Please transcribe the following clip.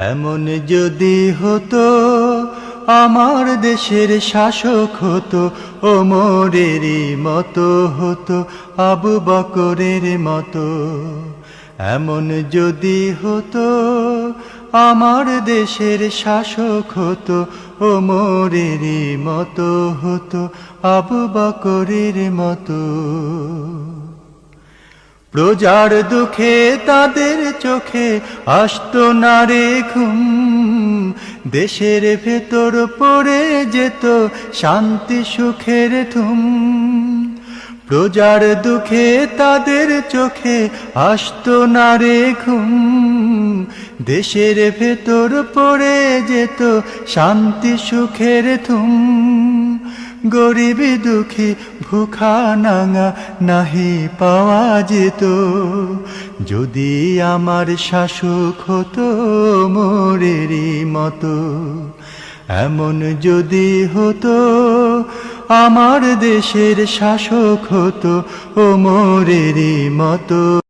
এমন যদি হতো আমার দেশের শাসক হতো ওমরেরই মতো হতো, আবু বকরের মতো। এমন যদি হতো আমার দেশের শাসক হতো ওমরেরই মতো হতো, আবু বকরের মতো। প্রজার দুঃখে তাদের চোখে আসতো না রে ঘুম, দেশের ভেতর পড়ে যেত শান্তি সুখের ধুম। প্রজার দুঃখে তাদের চোখে আসতো না রে ঘুম, দেশের ভেতর পড়ে যেত শান্তি সুখের ধুম। গরিব দুঃখী ভুখা নাঙা নাহি পাওয়া যেত, যদি আমার শাসক হতো ওমরেরই মতো। এমন যদি হতো আমার দেশের শাসক হতো ওমরেরই মতো।